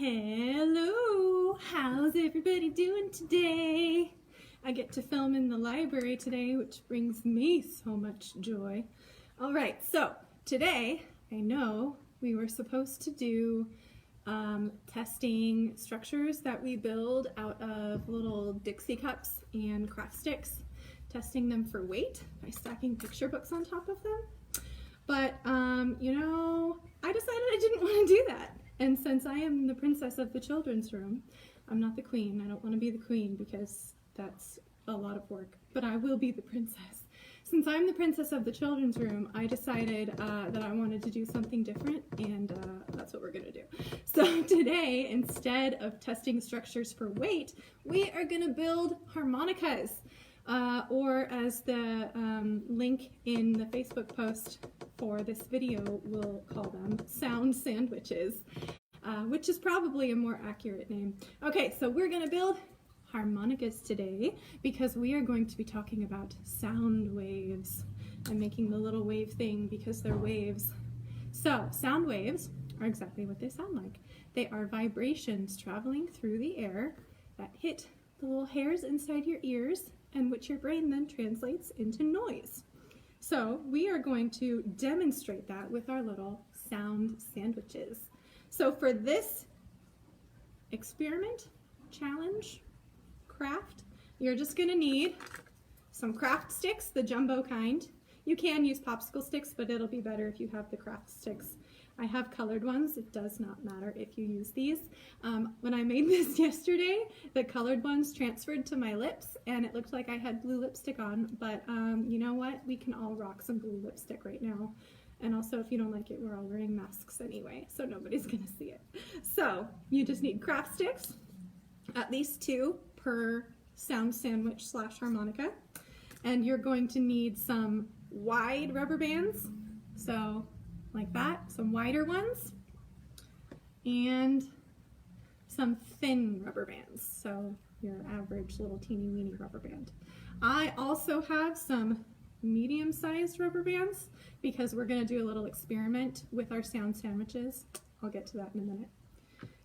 Hello, how's everybody doing today? I get to film in the library today, which brings me so much joy. All right, so today I know we were supposed to do testing structures that we build out of little Dixie cups and craft sticks, testing them for weight by stacking picture books on top of them. But, you know, I decided I didn't want to do that. And since I am the princess of the children's room, I'm not the queen. I don't want to be the queen because that's a lot of work, but I will be the princess. Since I'm the princess of the children's room, I decided that I wanted to do something different, and that's what we're going to do. So today, instead of testing structures for weight, we are going to build harmonicas, or as the link in the Facebook post for this video will call them, sound sandwiches, which is probably a more accurate name. Okay, so we're going to build harmonicas today because we are going to be talking about sound waves. I'm making the little wave thing because they're waves. So sound waves are exactly what they sound like. They are vibrations traveling through the air that hit the little hairs inside your ears and which your brain then translates into noise. So we are going to demonstrate that with our little sound sandwiches. So for this experiment, challenge, craft, you're just going to need some craft sticks, the jumbo kind. You can use popsicle sticks, but it'll be better if you have the craft sticks. I have colored ones. It does not matter if you use these. When I made this yesterday, the colored ones transferred to my lips and it looked like I had blue lipstick on, but you know what? We can all rock some blue lipstick right now. And also, if you don't like it, we're all wearing masks anyway, so nobody's gonna see it. So you just need craft sticks, at least 2 per sound sandwich / harmonica. And you're going to need some wide rubber bands, so like that, some wider ones, and some thin rubber bands, so your average little teeny weeny rubber band. I also have some medium-sized rubber bands because we're going to do a little experiment with our sound sandwiches. I'll get to that in a minute.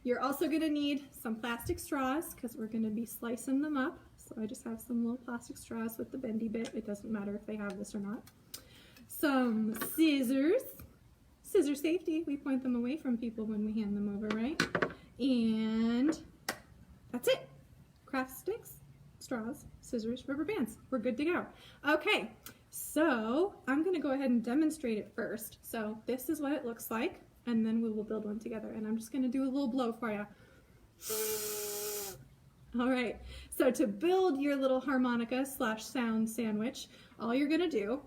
You're also going to need some plastic straws because we're going to be slicing them up. So I just have some little plastic straws with the bendy bit. It doesn't matter if they have this or not. Some scissors. Scissor safety. We point them away from people when we hand them over, right? And that's it. Craft sticks, straws, scissors, rubber bands. We're good to go. Okay, so I'm going to go ahead and demonstrate it first. So this is what it looks like, and then we will build one together. And I'm just going to do a little blow for you. All right, so to build your little harmonica / sound sandwich, all you're going to do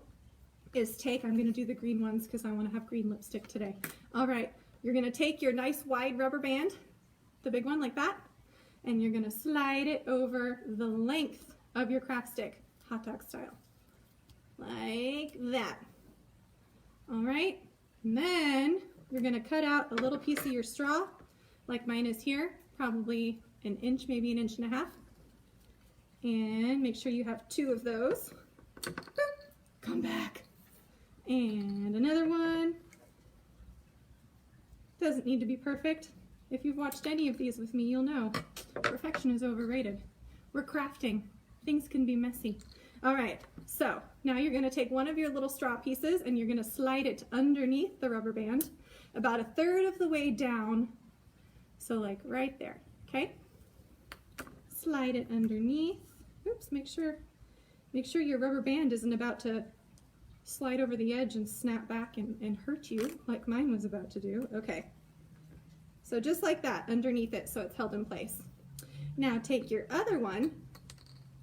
is take, I'm going to do the green ones because I want to have green lipstick today. All right, you're going to take your nice wide rubber band, the big one like that, and you're going to slide it over the length of your craft stick, hot dog style, like that. All right, and then you're going to cut out a little piece of your straw, like mine is here, probably an inch, maybe an inch and a half, and make sure you have 2 of those. Come back. And another one. Doesn't need to be perfect. If you've watched any of these with me, you'll know perfection is overrated. We're crafting. Things can be messy. All right, so now you're going to take one of your little straw pieces and you're going to slide it underneath the rubber band about 1/3 of the way down. So like right there, okay? Slide it underneath. Oops, make sure your rubber band isn't about to slide over the edge and snap back and hurt you like mine was about to do. Okay, so just like that underneath it so it's held in place. Now take your other one,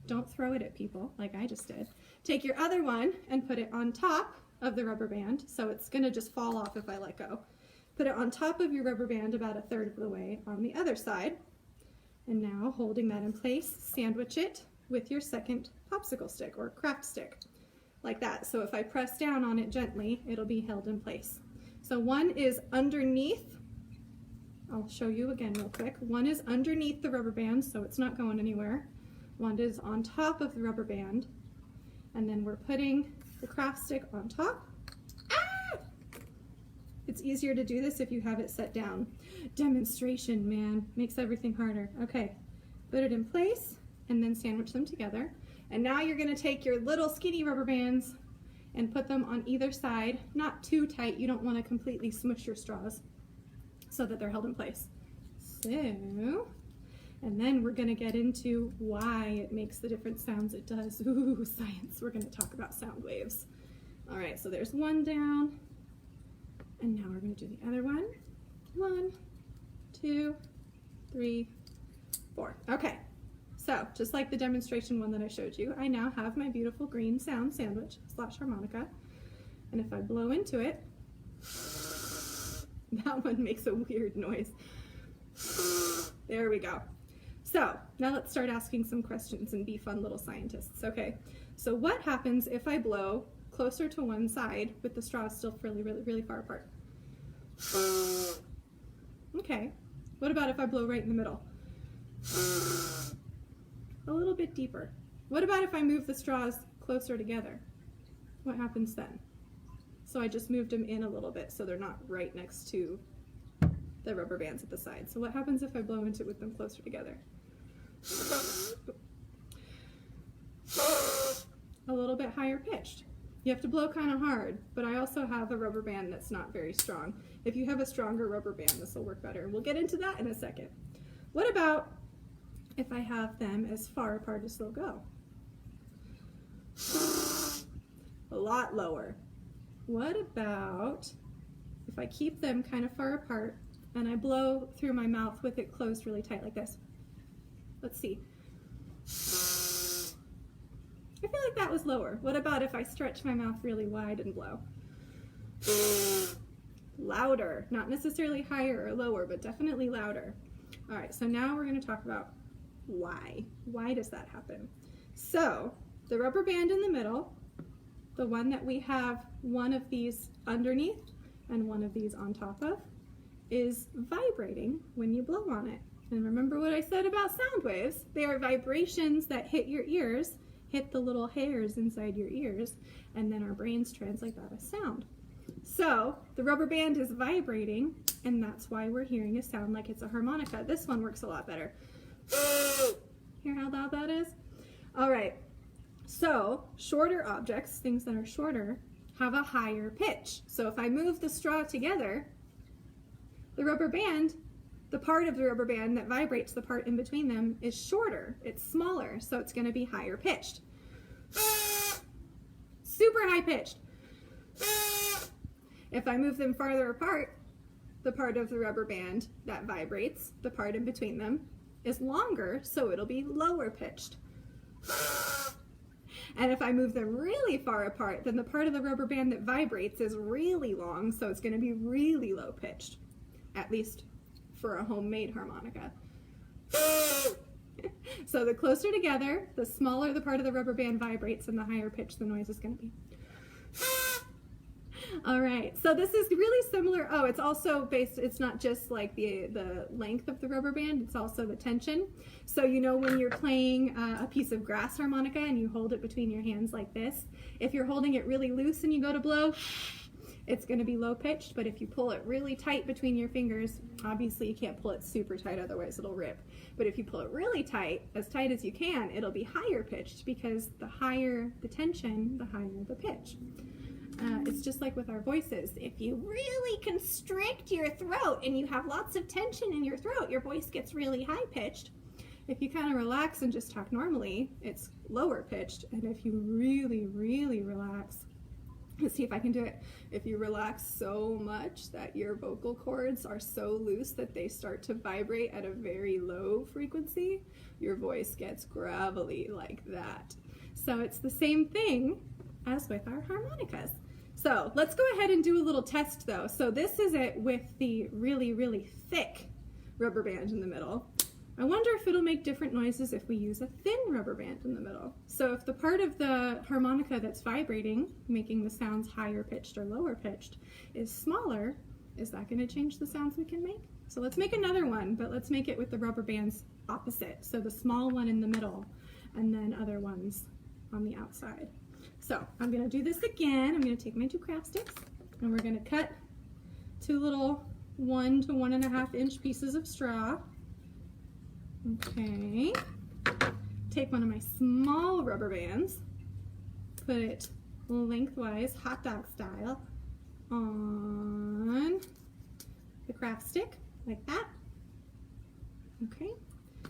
don't throw it at people like I just did. Take your other one and put it on top of the rubber band so it's gonna just fall off if I let go. Put it on top of your rubber band about 1/3 of the way on the other side. And now holding that in place, sandwich it with your second popsicle stick or craft stick. Like that. So if I press down on it gently, it'll be held in place. So one is underneath, I'll show you again real quick. One is underneath the rubber band, so it's not going anywhere. One is on top of the rubber band. And then we're putting the craft stick on top. Ah! It's easier to do this if you have it set down. Demonstration, man, makes everything harder. Okay, put it in place and then sandwich them together. And now you're gonna take your little skinny rubber bands and put them on either side, not too tight. You don't wanna completely smush your straws so that they're held in place. So, and then we're gonna get into why it makes the different sounds it does. Ooh, science, we're gonna talk about sound waves. All right, so there's one down, and now we're gonna do the other one. 1, 2, 3, 4. Okay, so just like the demonstration one that I showed you, I now have my beautiful green sound sandwich / harmonica, and if I blow into it, that one makes a weird noise. There we go. So now let's start asking some questions and be fun little scientists. Okay, so what happens if I blow closer to one side with the straws still really far apart? Okay, what about if I blow right in the middle? A little bit deeper. What about if I move the straws closer together? What happens then? So I just moved them in a little bit so they're not right next to the rubber bands at the side. So what happens if I blow into it with them closer together? A little bit higher pitched. You have to blow kind of hard, but I also have a rubber band that's not very strong. If you have a stronger rubber band, this will work better. And we'll get into that in a second. What about if I have them as far apart as they'll go? A lot lower. What about if I keep them kind of far apart and I blow through my mouth with it closed really tight like this? Let's see. I feel like that was lower. What about if I stretch my mouth really wide and blow? Louder. Not necessarily higher or lower, but definitely louder. All right, so now we're going to talk about why. Why does that happen? So the rubber band in the middle, the one that we have one of these underneath and one of these on top of, is vibrating when you blow on it. And remember what I said about sound waves? They are vibrations that hit your ears, hit the little hairs inside your ears, and then our brains translate that as sound. So the rubber band is vibrating, and that's why we're hearing a sound like it's a harmonica. This one works a lot better. Hear how loud that is? All right, so shorter objects, things that are shorter, have a higher pitch. So if I move the straw together, the rubber band, the part of the rubber band that vibrates the part in between them, is shorter. It's smaller, so it's going to be higher pitched. Super high pitched. If I move them farther apart, the part of the rubber band that vibrates, the part in between them, is longer, so it'll be lower pitched. And if I move them really far apart, then the part of the rubber band that vibrates is really long, so it's going to be really low pitched, at least for a homemade harmonica. So the closer together, the smaller the part of the rubber band vibrates and the higher pitch the noise is going to be. All right, so this is really similar. Oh, it's also based, it's not just like the length of the rubber band, it's also the tension. So you know when you're playing a piece of grass harmonica and you hold it between your hands like this, if you're holding it really loose and you go to blow, it's going to be low pitched, but if you pull it really tight between your fingers, obviously you can't pull it super tight, otherwise it'll rip. But if you pull it really tight as you can, it'll be higher pitched, because the higher the tension, the higher the pitch. It's just like with our voices. If you really constrict your throat and you have lots of tension in your throat, your voice gets really high pitched. If you kind of relax and just talk normally, it's lower pitched. And if you really, really relax, let's see if I can do it. If you relax so much that your vocal cords are so loose that they start to vibrate at a very low frequency, your voice gets gravelly like that. So it's the same thing as with our harmonicas. So let's go ahead and do a little test though. So this is it with the really, really thick rubber band in the middle. I wonder if it'll make different noises if we use a thin rubber band in the middle. So if the part of the harmonica that's vibrating, making the sounds higher pitched or lower pitched, is smaller, is that going to change the sounds we can make? So let's make another one, but let's make it with the rubber bands opposite. So the small one in the middle and then other ones on the outside. So I'm going to do this again. I'm going to take my 2 craft sticks and we're going to cut 2 little 1 to 1.5 inch pieces of straw. Okay. Take one of my small rubber bands, put it lengthwise, hot dog style, on the craft stick, like that. Okay.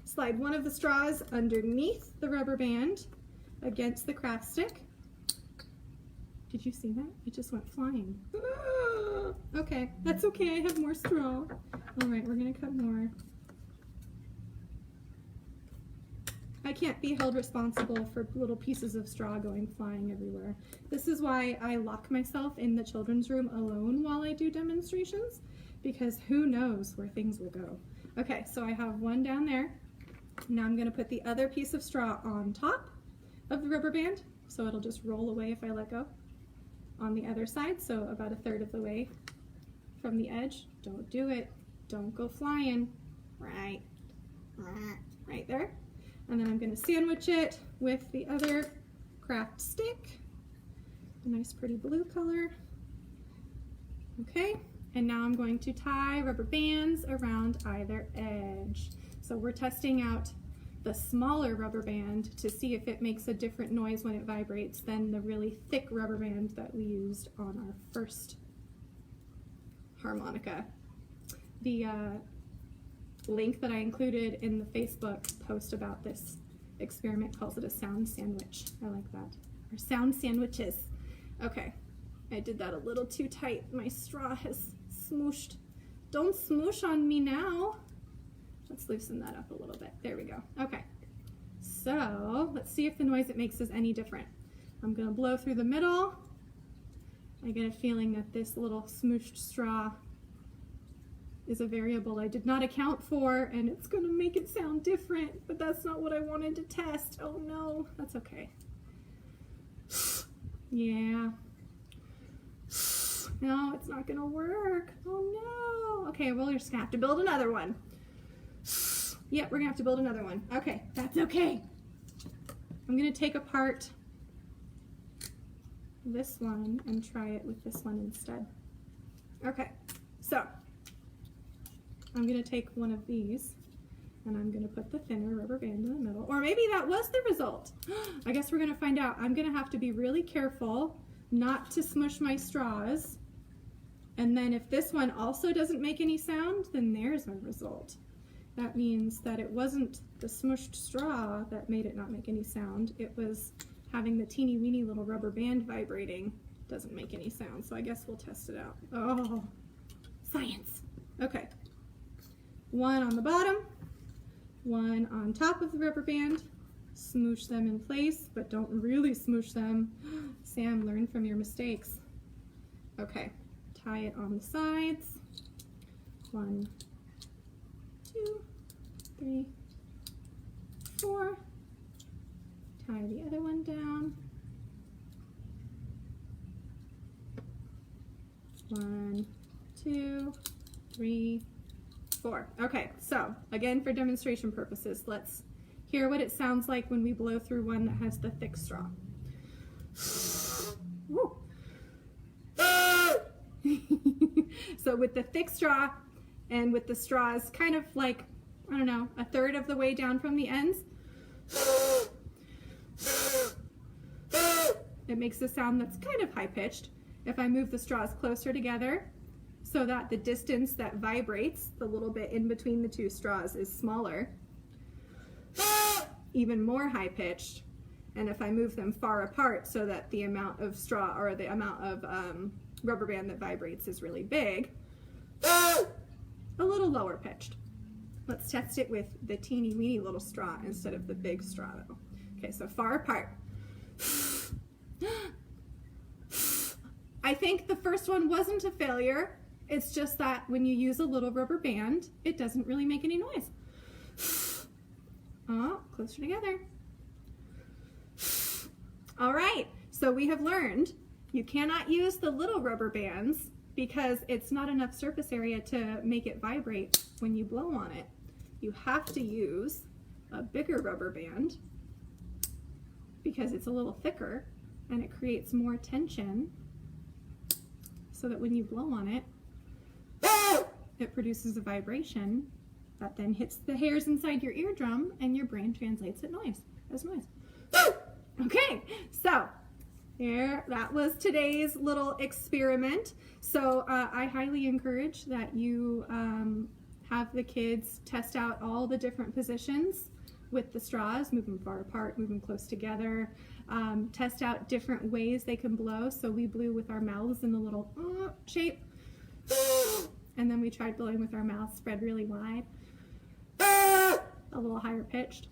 Slide one of the straws underneath the rubber band against the craft stick. Did you see that? It just went flying. Ah! Okay, that's okay. I have more straw. All right, we're gonna cut more. I can't be held responsible for little pieces of straw going flying everywhere. This is why I lock myself in the children's room alone while I do demonstrations, because who knows where things will go. Okay, so I have one down there. Now I'm gonna put the other piece of straw on top of the rubber band, so it'll just roll away if I let go. On the other side, so about 1/3 of the way from the edge. Don't do it. Don't go flying. Right there. And then I'm going to sandwich it with the other craft stick. A nice pretty blue color. Okay, and now I'm going to tie rubber bands around either edge. So we're testing out the smaller rubber band to see if it makes a different noise when it vibrates than the really thick rubber band that we used on our first harmonica. The link that I included in the Facebook post about this experiment calls it a sound sandwich. I like that. Or sound sandwiches. Okay, I did that a little too tight. My straw has smooshed. Don't smoosh on me now. Let's loosen that up a little bit. There we go. Okay, so let's see if the noise it makes is any different. I'm gonna blow through the middle. I get a feeling that this little smooshed straw is a variable I did not account for, and it's gonna make it sound different, but that's not what I wanted to test. Oh no, that's okay. Yeah. No, it's not gonna work. Oh no. Okay, well, we're just gonna have to build another one. Yeah, we're gonna have to build another one. Okay, that's okay. I'm gonna take apart this one and try it with this one instead. Okay, so I'm gonna take one of these and I'm gonna put the thinner rubber band in the middle, or maybe that was the result. I guess we're gonna find out. I'm gonna have to be really careful not to smush my straws, and then if this one also doesn't make any sound, then there's my result. That means that it wasn't the smushed straw that made it not make any sound. It was having the teeny weeny little rubber band vibrating doesn't make any sound. So I guess we'll test it out. Oh, science. Okay. One on the bottom, one on top of the rubber band. Smoosh them in place, but don't really smoosh them. Sam, learn from your mistakes. Okay, tie it on the sides. 1, 2, 3, 4. Tie the other one down. 1, 2, 3, 4. Okay, so again, for demonstration purposes, let's hear what it sounds like when we blow through one that has the thick straw. Woo. So with the thick straw and with the straws kind of like, I don't know, 1/3 of the way down from the ends, it makes a sound that's kind of high-pitched. If I move the straws closer together so that the distance that vibrates, the little bit in between the two straws, is smaller, even more high-pitched. And if I move them far apart so that the amount of straw or the amount of rubber band that vibrates is really big, a little lower pitched. Let's test it with the teeny weeny little straw instead of the big straw though. Okay, so far apart. I think the first one wasn't a failure. It's just that when you use a little rubber band, it doesn't really make any noise. Oh, closer together. All right, so we have learned you cannot use the little rubber bands because it's not enough surface area to make it vibrate when you blow on it. You have to use a bigger rubber band because it's a little thicker and it creates more tension so that when you blow on it, it produces a vibration that then hits the hairs inside your eardrum, and your brain translates it as noise. Okay, so that was today's little experiment. So I highly encourage that you have the kids test out all the different positions with the straws, move them far apart, move them close together, test out different ways they can blow. So we blew with our mouths in the little shape, and then we tried blowing with our mouths spread really wide, a little higher pitched.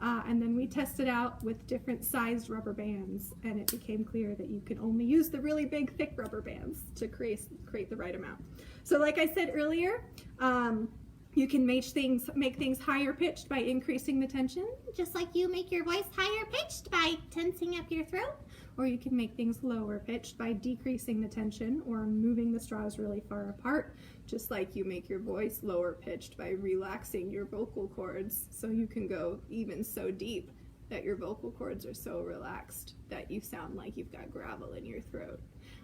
And then we tested out with different sized rubber bands, and it became clear that you can only use the really big, thick rubber bands to create the right amount. So like I said earlier, you can make things higher pitched by increasing the tension, just like you make your voice higher pitched by tensing up your throat. Or you can make things lower pitched by decreasing the tension or moving the straws really far apart, just like you make your voice lower pitched by relaxing your vocal cords so you can go even so deep that your vocal cords are so relaxed that you sound like you've got gravel in your throat.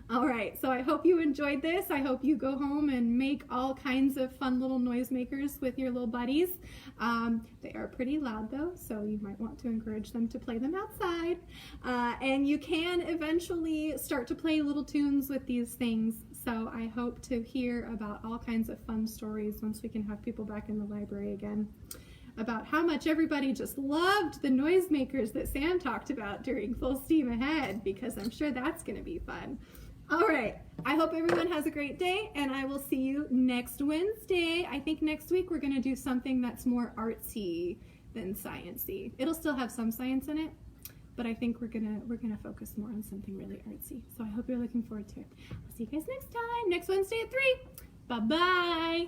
All right, so I hope you enjoyed this. I hope you go home and make all kinds of fun little noisemakers with your little buddies. They are pretty loud though, so you might want to encourage them to play them outside. And you can eventually start to play little tunes with these things. So I hope to hear about all kinds of fun stories once we can have people back in the library again, about how much everybody just loved the noisemakers that Sam talked about during Full Steam Ahead, because I'm sure that's going to be fun. All right, I hope everyone has a great day, and I will see you next Wednesday. I think next week we're going to do something that's more artsy than sciencey. It'll still have some science in it, but I think we're gonna focus more on something really artsy. So I hope you're looking forward to it. I'll see you guys next time, next Wednesday at 3. Bye-bye.